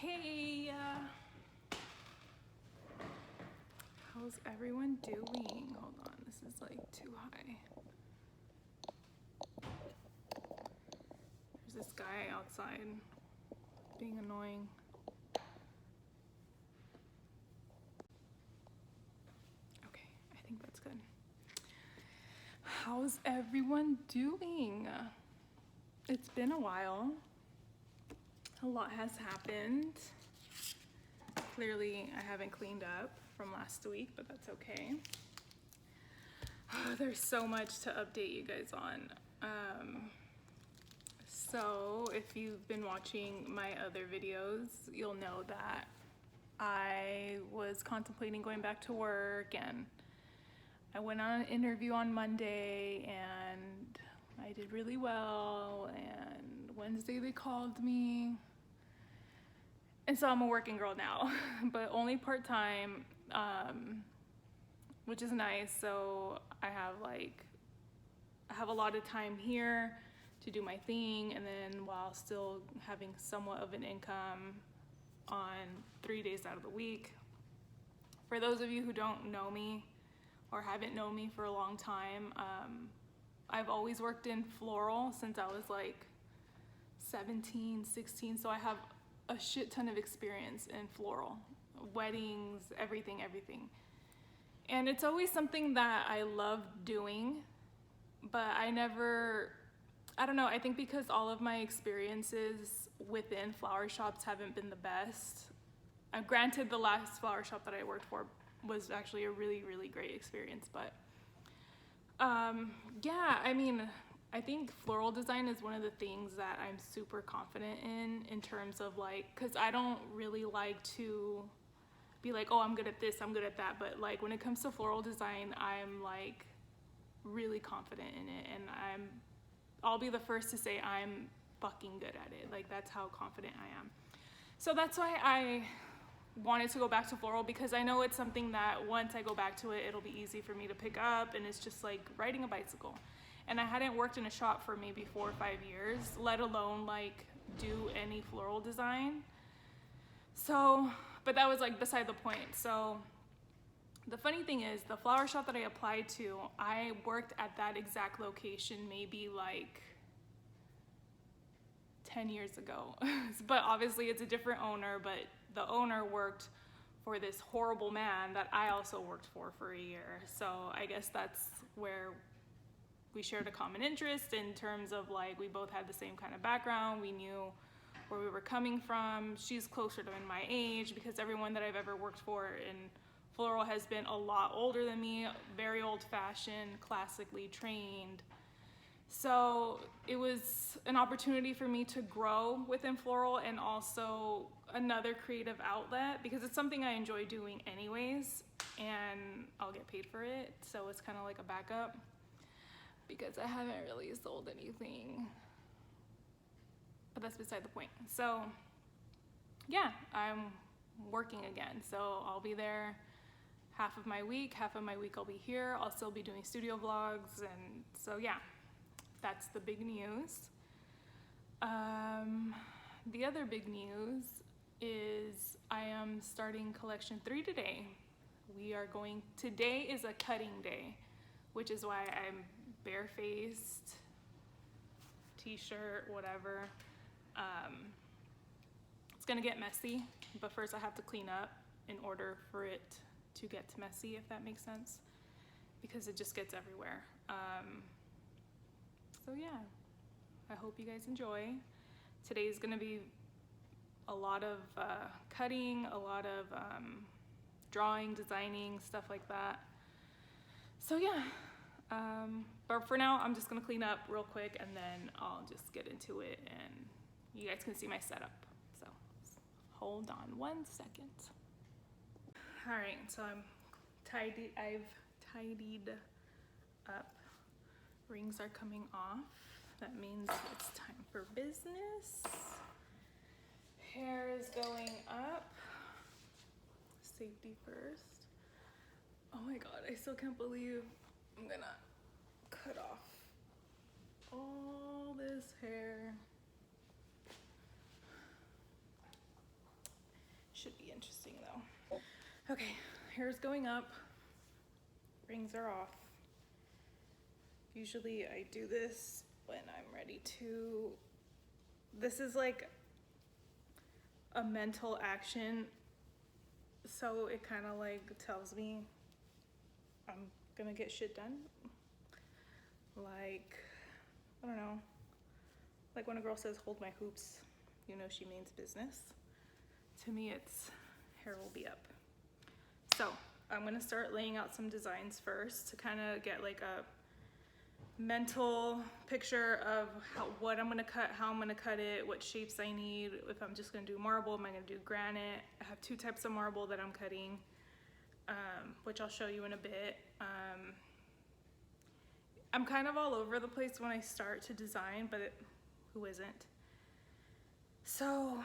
Hey, how's everyone doing? Hold on, this is like too high. There's this guy outside being annoying. Okay, I think that's good. How's everyone doing? It's been a while. A lot has happened. Clearly, I haven't cleaned up from last week, but that's okay. There's so much to update you guys on. So if you've been watching my other videos, you'll know that I was contemplating going back to work, and I went on an interview on Monday and I did really well, and Wednesday they called me. And so I'm a working girl now, but only part-time, which is nice. So I have a lot of time here to do my thing, and then while still having somewhat of an income on 3 days out of the week. For those of you who don't know me or haven't known me for a long time, I've always worked in floral since I was like 17, 16. So I have a shit ton of experience in floral, weddings, everything. And it's always something that I love doing, but I don't know, I think because all of my experiences within flower shops haven't been the best. Granted, the last flower shop that I worked for was actually a really, really great experience, but yeah, I mean, I think floral design is one of the things that I'm super confident in terms of like, because I don't really like to be like, oh, I'm good at this, I'm good at that, but like when it comes to floral design, I'm like really confident in it, and I'll be the first to say I'm fucking good at it. Like, that's how confident I am. So that's why I wanted to go back to floral, because I know it's something that once I go back to it, it'll be easy for me to pick up, and it's just like riding a bicycle. And I hadn't worked in a shop for maybe 4 or 5 years, let alone like do any floral design. So, but that was like beside the point. So the funny thing is, the flower shop that I applied to, I worked at that exact location maybe like 10 years ago. But obviously it's a different owner, but the owner worked for this horrible man that I also worked for a year. So I guess that's where we shared a common interest in terms of like, we both had the same kind of background. We knew where we were coming from. She's closer to my age, because everyone that I've ever worked for in floral has been a lot older than me, very old-fashioned, classically trained. So it was an opportunity for me to grow within floral, and also another creative outlet, because it's something I enjoy doing anyways, and I'll get paid for it. So it's kind of like a backup, because I haven't really sold anything, but that's beside the point. So yeah, I'm working again. So I'll be there half of my week I'll be here. I'll still be doing studio vlogs, and so yeah, that's the big news. The other big news is I am starting collection 3 today. Today is a cutting day, which is why I'm barefaced, t-shirt, whatever. It's gonna get messy, but first I have to clean up in order for it to get messy, if that makes sense, because it just gets everywhere. So yeah, I hope you guys enjoy. Today's gonna be a lot of cutting, a lot of drawing, designing, stuff like that. So yeah, but for now, I'm just gonna clean up real quick, and then I'll just get into it, and you guys can see my setup. So hold on 1 second. All right, so I've tidied up. Rings are coming off. That means it's time for business. Hair is going up. Safety first. Oh my God, I still can't believe I'm gonna cut off all this hair. Should be interesting though. Okay, hair's going up, rings are off. Usually I do this when I'm ready to, this is like a mental action, so it kind of like tells me I'm gonna get shit done. Like, I don't know, like when a girl says hold my hoops, you know she means business. To me it's hair will be up. So I'm gonna start laying out some designs first to kind of get like a mental picture of what I'm gonna cut, how I'm gonna cut it, what shapes I need. If I'm just gonna do marble, am I gonna do granite? I have 2 types of marble that I'm cutting, which I'll show you in a bit. I'm kind of all over the place when I start to design, but who isn't? So,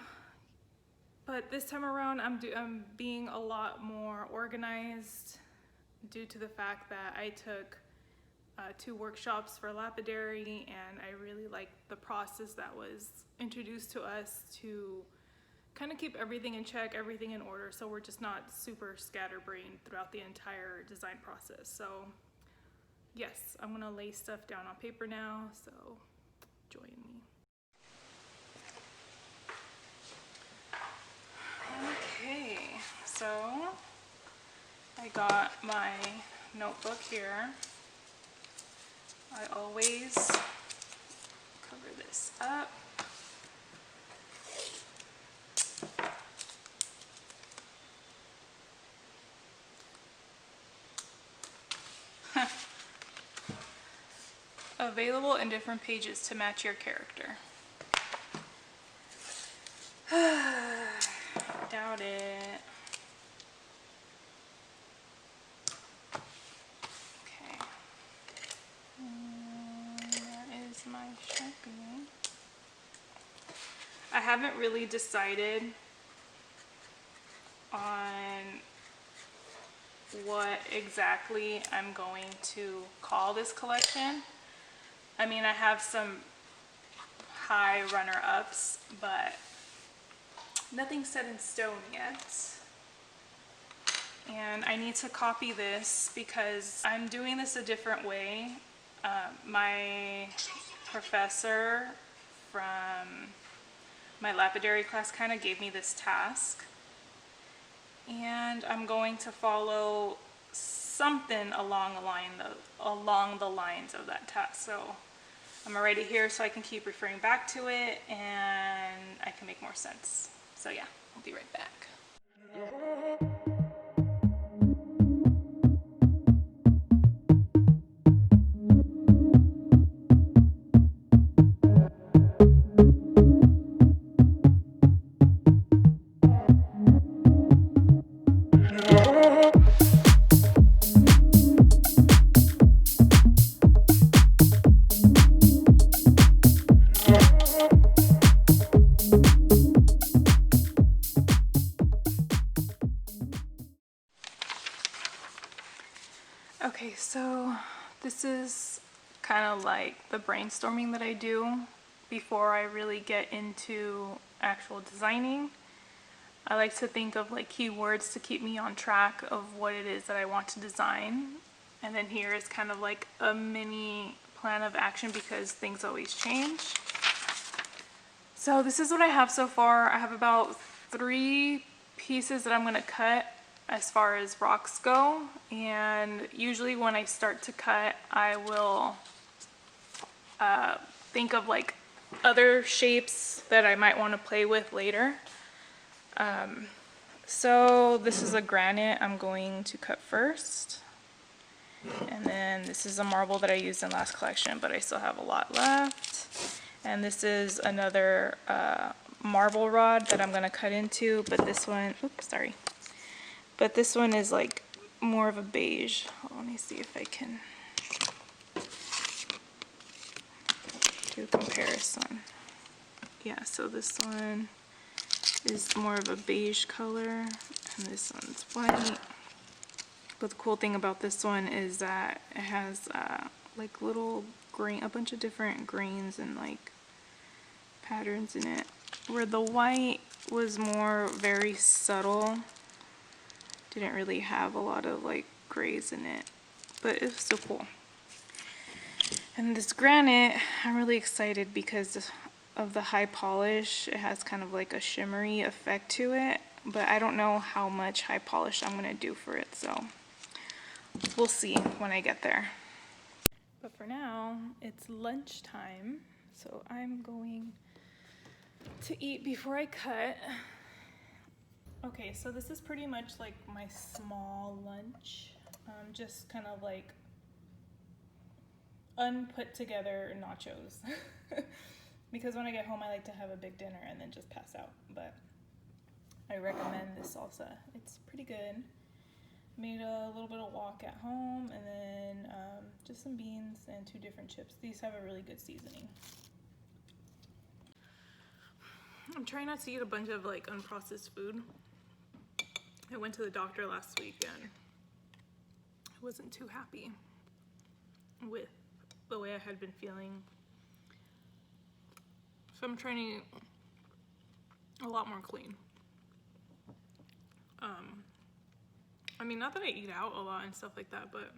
but this time around I'm being a lot more organized due to the fact that I took 2 workshops for Lapidary, and I really liked the process that was introduced to us to kind of keep everything in check, everything in order, so we're just not super scatterbrained throughout the entire design process. So yes, I'm gonna lay stuff down on paper now, so join me. Okay, so I got my notebook here. I always cover this up. Available in different pages to match your character. Doubt it. Okay. That is my Sharpie. I haven't really decided on what exactly I'm going to call this collection. I mean, I have some high runner-ups, but nothing's set in stone yet. And I need to copy this because I'm doing this a different way. My professor from my Lapidary class kind of gave me this task, and I'm going to follow something along the lines of that task. So I'm gonna write it here so I can keep referring back to it and I can make more sense. So yeah, I'll be right back. Okay, so this is kind of like the brainstorming that I do before I really get into actual designing. I like to think of like keywords to keep me on track of what it is that I want to design. And then here is kind of like a mini plan of action because things always change. So this is what I have so far. I have about 3 pieces that I'm going to cut as far as rocks go, and usually when I start to cut I will think of like other shapes that I might want to play with later. So this is a granite I'm going to cut first, and then this is a marble that I used in last collection but I still have a lot left, and this is another marble rod that I'm going to cut into, but this one, oops, sorry. But this one is like more of a beige. Let me see if I can do a comparison. Yeah, so this one is more of a beige color and this one's white. But the cool thing about this one is that it has like little green, a bunch of different greens and like patterns in it. where the white was more very subtle. Didn't really have a lot of like grays in it, but it was still cool. And this granite, I'm really excited because of the high polish. It has kind of like a shimmery effect to it, but I don't know how much high polish I'm gonna do for it, so we'll see when I get there. But for now, it's lunchtime, so I'm going to eat before I cut. Okay, so this is pretty much like my small lunch, just kind of like unput together nachos. Because when I get home I like to have a big dinner and then just pass out, but I recommend this salsa. It's pretty good. Made a little bit of wok at home, and then just some beans and 2 different chips. These have a really good seasoning. I'm trying not to eat a bunch of like unprocessed food. I went to the doctor last week and I wasn't too happy with the way I had been feeling. So I'm trying to eat a lot more clean. I mean, not that I eat out a lot and stuff like that, but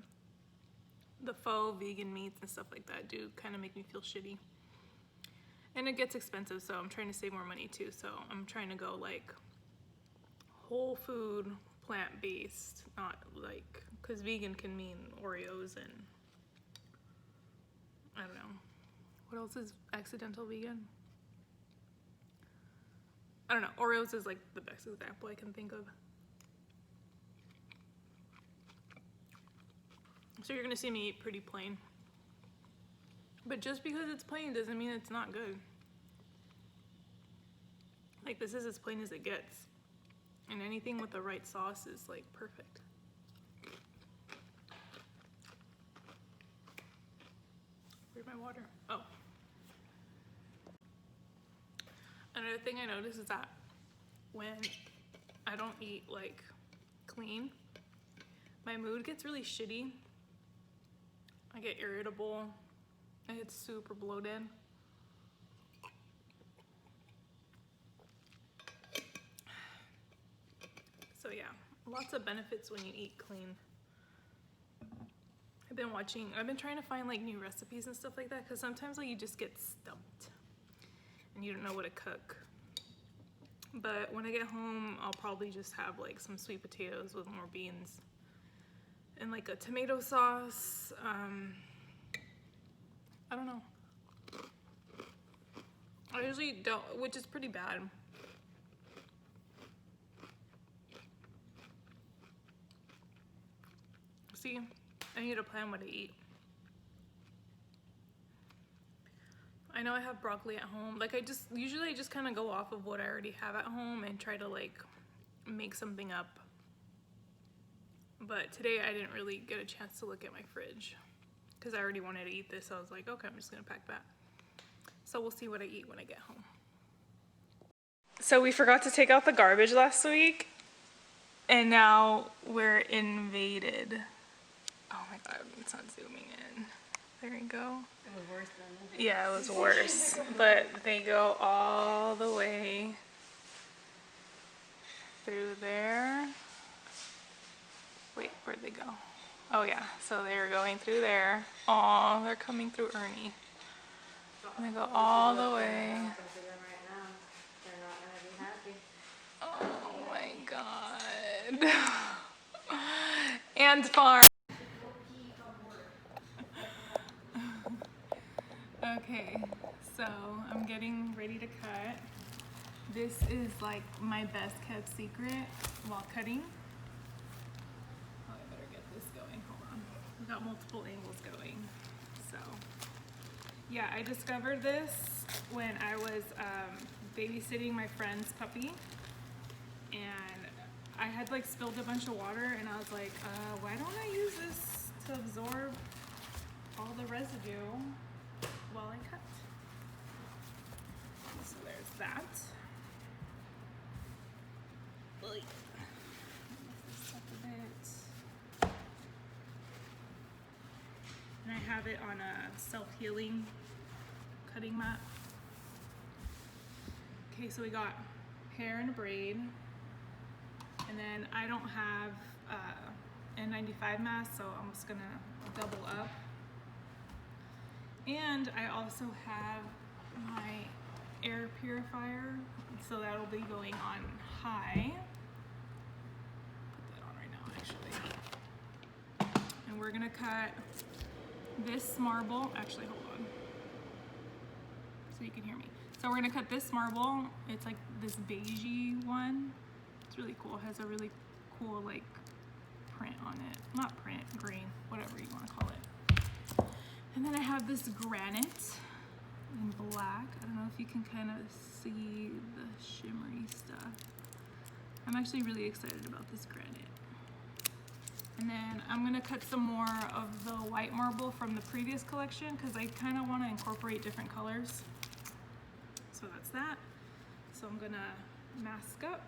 the faux vegan meats and stuff like that do kind of make me feel shitty. And it gets expensive, so I'm trying to save more money too. So I'm trying to go like whole food, plant-based, not like, because vegan can mean Oreos and I don't know. What else is accidental vegan? I don't know. Oreos is like the best example I can think of. So you're gonna see me eat pretty plain. But just because it's plain doesn't mean it's not good. Like, this is as plain as it gets. And anything with the right sauce is like perfect. Where's my water? Oh. Another thing I noticed is that when I don't eat like clean, my mood gets really shitty. I get irritable. I get super bloated. So yeah, lots of benefits when you eat clean. I've been trying to find like new recipes and stuff like that, because sometimes like you just get stumped and you don't know what to cook. But when I get home, I'll probably just have like some sweet potatoes with more beans and like a tomato sauce. I don't know. I usually don't, which is pretty bad. See, I need to plan what to eat. I know I have broccoli at home. Like usually I just kind of go off of what I already have at home and try to like make something up. But today I didn't really get a chance to look at my fridge because I already wanted to eat this. So I was like, okay, I'm just gonna pack that. So we'll see what I eat when I get home. So we forgot to take out the garbage last week and now we're invaded. Oh my God, it's not zooming in. There we go. It was worse than this. Yeah, it was worse. But they go all the way through there. Wait, where'd they go? Oh yeah, so they're going through there. Oh, they're coming through Ernie. And they go all the way. Oh my God. And farm. Okay, so I'm getting ready to cut. This is like my best kept secret while cutting. Oh, I better get this going, hold on. We got multiple angles going. So, yeah, I discovered this when I was babysitting my friend's puppy. And I had like spilled a bunch of water and I was like, why don't I use this to absorb all the residue while I cut? So there's that. Lift this up a bit. And I have it on a self-healing cutting mat. Okay, so we got hair and a braid, and then I don't have N95 mask, so I'm just gonna double up. And I also have my air purifier, so that'll be going on high. Put that on right now, actually. And we're gonna cut this marble. Actually, hold on, so you can hear me. So we're gonna cut this marble. It's like this beigey one. It's really cool. It has a really cool like print on it. Not print, green, whatever you want to call it. And then I have this granite in black. I don't know if you can kind of see the shimmery stuff. I'm actually really excited about this granite. And then I'm gonna cut some more of the white marble from the previous collection because I kind of want to incorporate different colors. So that's that. So I'm gonna mask up,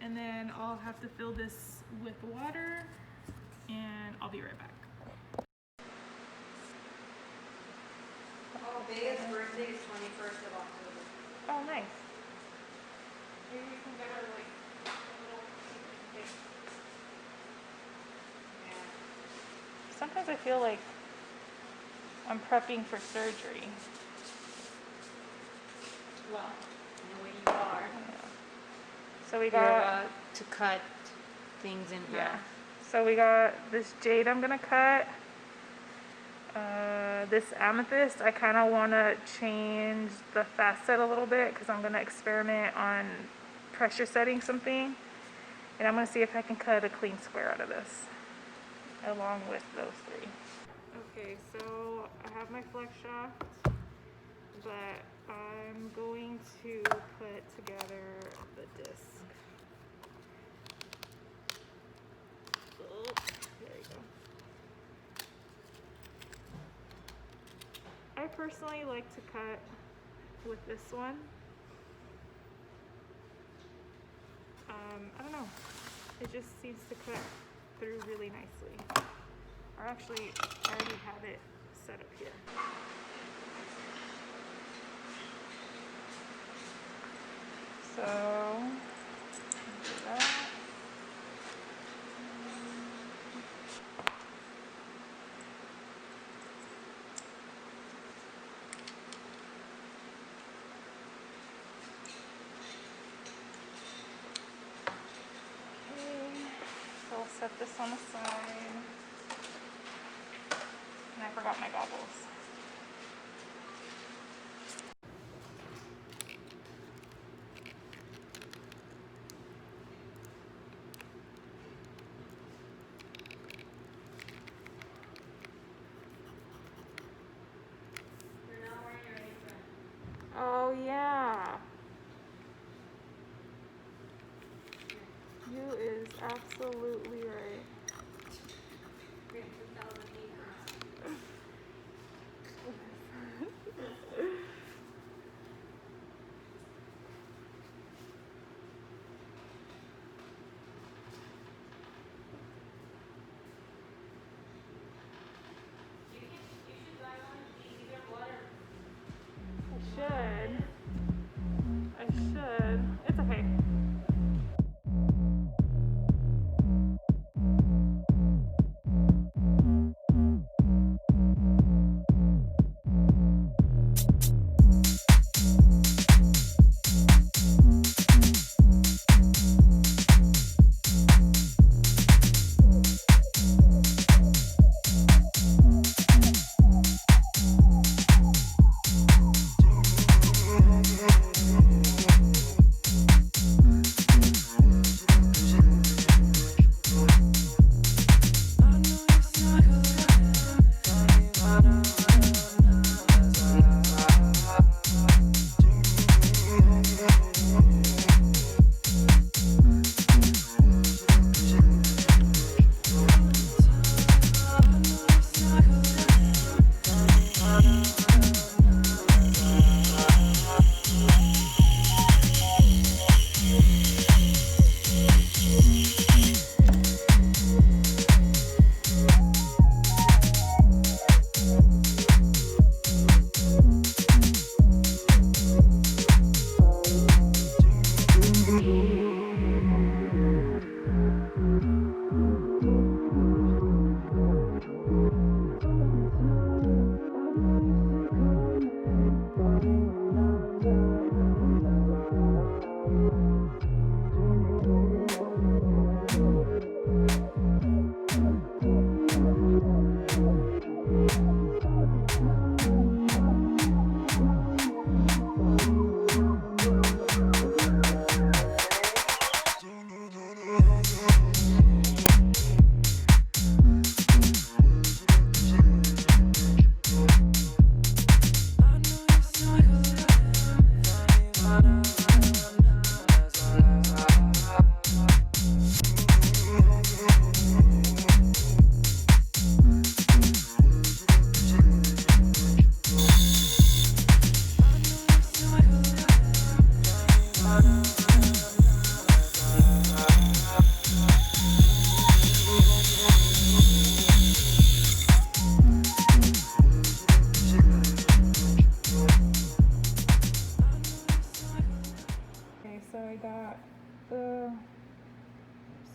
and then I'll have to fill this with water, and I'll be right back. Oh, Bea's birthday is 21st of October. Oh, nice. Maybe we can get her like a little cake. Yeah. Sometimes I feel like I'm prepping for surgery. Well, in the way you are. So we You're got about to cut things in half. So we got this jade I'm gonna cut. This amethyst, I kind of want to change the facet a little bit because I'm going to experiment on pressure setting something. And I'm going to see if I can cut a clean square out of this, along with those three. Okay, so I have my flex shaft, but I'm going to put together the disc. Oh, there you go. I personally like to cut with this one. I don't know, it just seems to cut through really nicely. Or actually, I already have it set up here. So, do that. I'll set this on the side. And I forgot my goggles. You're not wearing your apron. Oh yeah. You is absolutely right. We have 2,000 aprons. You should buy one of these, these are water. I should. It's okay.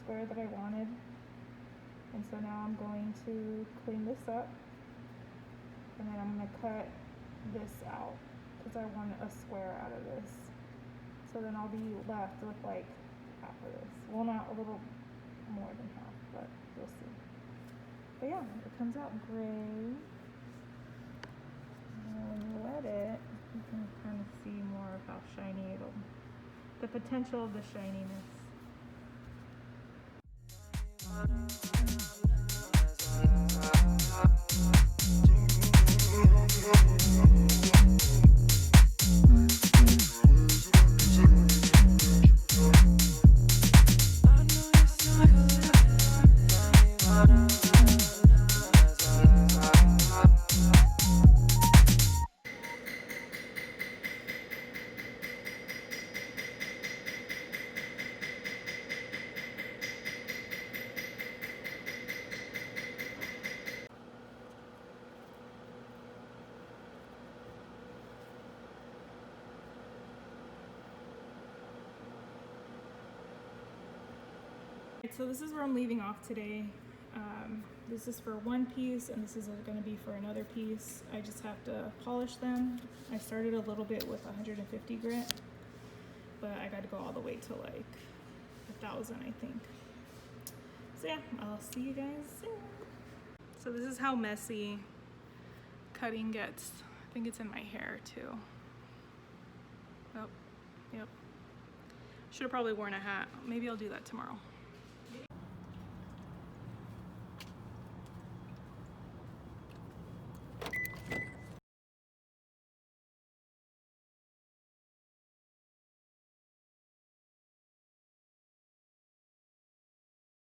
square that I wanted. And so now I'm going to clean this up, and then I'm going to cut this out because I want a square out of this. So then I'll be left with like half of this. Well, not a little more than half, but you'll see. But yeah, it comes out gray. And when you wet it, you can kind of see more of how shiny the potential of the shininess. So this is where I'm leaving off today. This is for one piece, and this is going to be for another piece. I just have to polish them. I started a little bit with 150 grit, but I got to go all the way to like 1,000, I think. So yeah, I'll see you guys soon. So this is how messy cutting gets. I think it's in my hair too. Oh, yep. Should have probably worn a hat. Maybe I'll do that tomorrow.